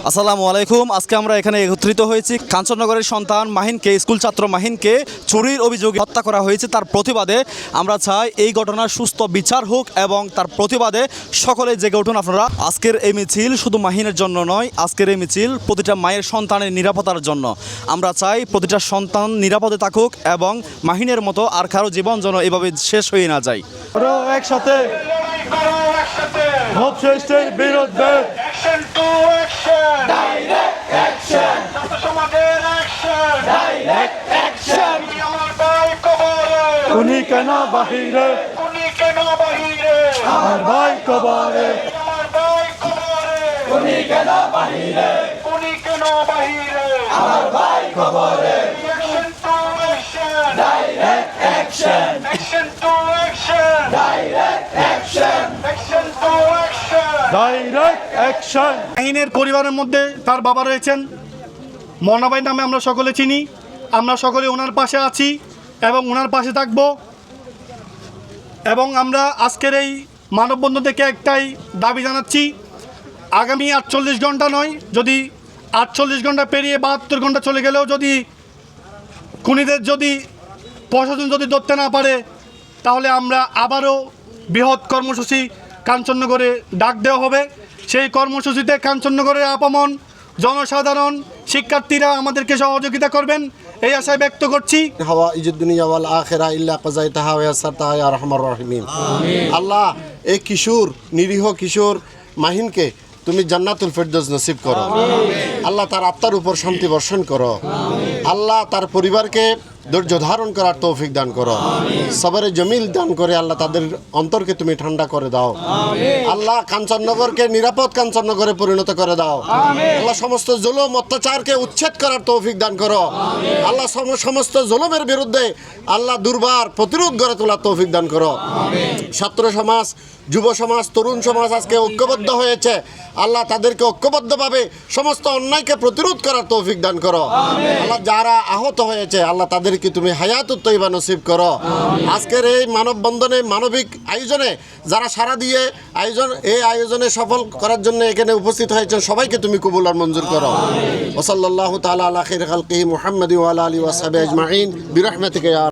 আসসালামু আলাইকুম। আজকে আমরা এখানে একত্রিত হয়েছি কাঞ্চননগরের সন্তান মাহিনকে, স্কুল ছাত্র মাহিনকে চুরির অভিযোগে হত্যা করা হয়েছে। তার প্রতিবাদে আমরা চাই এই ঘটনার সুস্থ বিচার হোক এবং তার প্রতিবাদে সকলে জেগে উঠুন আপনারা। আজকের এই মিছিল শুধু মাহিনের জন্য নয়, আজকের এই মিছিল প্রতিটা মায়ের সন্তানের নিরাপত্তার জন্য। আমরা চাই প্রতিটা সন্তান নিরাপদে থাকুক এবং মাহিনের মতো আর কারো জীবন যেন এভাবে শেষ হয়ে না যায়। একসাথে মবশ্রেষ্ঠের বিরুদ্ধে Action to action! Direct action! ছাত্র সমাজের action! Direct action! আমার ভাই কবরে! উনি কেন বাহিরে, উনি কেন বাহিরে? আমার ভাই কবরে। আমার ভাই কবরে! উনি কেন বাহিরে, উনি কেন বাহিরে? আমার ভাই কবরে। Action to action! Direct action, Action to action! Direct action, Action to action! Direct action. মাহিনের পরিবারের মধ্যে তার বাবা রয়েছেন, মনাবাই নামে আমরা সকলে চিনি। আমরা সকলে ওনার পাশে আছি এবং ওনার পাশে থাকব। এবং আমরা আজকের এই মানববন্ধন থেকে একটাই দাবি জানাচ্ছি, আগামী 48 ঘন্টা নয়, যদি 48 ঘন্টা পেরিয়ে 72 ঘন্টা চলে গেলেও যদি খুনিদের যদি প্রশাসন যদি ধরতে না পারে, তাহলে আমরা আবারও বৃহৎ কর্মসূচি কাঞ্চননগরে ডাক দেওয়া হবে। সেই কর্মসূচিতে কাঞ্চননগরের আপামন জনসাধারণ, শিক্ষার্থীরা আমাদেরকে সহযোগিতা করবেন এই আশায় ব্যক্ত করছি। হাওয়া ইজুদ দুনিয়া ওয়াল আখিরা ইল্লা কাযাইতাহা ওয়া ইয়াসসারতাহা ইয়া আরহামার রাহিমিন। আল্লাহ, এই কিশোর, নিরীহ কিশোর মাহিনকে তুমি জান্নাতুল ফেরদৌস নসিব করো। আল্লাহ, তার আত্মার উপর শান্তি বর্ষণ করো। আল্লাহ, তার পরিবারকে ধৈর্য ধারণ করার তৌফিক দান করো। সবরে জমিল দান করে আল্লাহ তাদের অন্তরকে তুমি ঠান্ডা করে দাও। আল্লাহ, কাঞ্চননগরকে নিরাপদ কাঞ্চননগরে পরিণত করে দাও। আল্লাহ, সমস্ত জুলুম অত্যাচারকে উচ্ছেদ করার তৌফিক দান করো। আল্লাহ, সমস্ত জুলুমের বিরুদ্ধে আল্লাহ দুর্বার প্রতিরোধ গড়ে তোলার তৌফিক দান করো। ছাত্র সমাজ, যুব সমাজ, তরুণ সমাজ আজকে ঐক্যবদ্ধ হয়েছে। আল্লাহ, তাদেরকে ঐক্যবদ্ধভাবে সমস্ত অন্যায়কে প্রতিরোধ করার তৌফিক দান করো। আল্লাহ, যারা আহত হয়েছে আল্লাহ তাদেরকে তুমি হায়াতুত তৈবা নসিব করো। আজকের এই মানববন্ধনে, মানবিক আয়োজনে যারা সারা দিয়ে এই আয়োজনে সফল করার জন্য এখানে উপস্থিত হয়েছে, সবাইকে তুমি কবুল আর মঞ্জুর করো। ওয়া সাল্লাল্লাহু তাআলা আলা খাইরি খালকিহি মুহাম্মাদি ওয়া আলা আলিহি ওয়া সাহবিহি আজমাইন বিরহমাতিকা ইয়া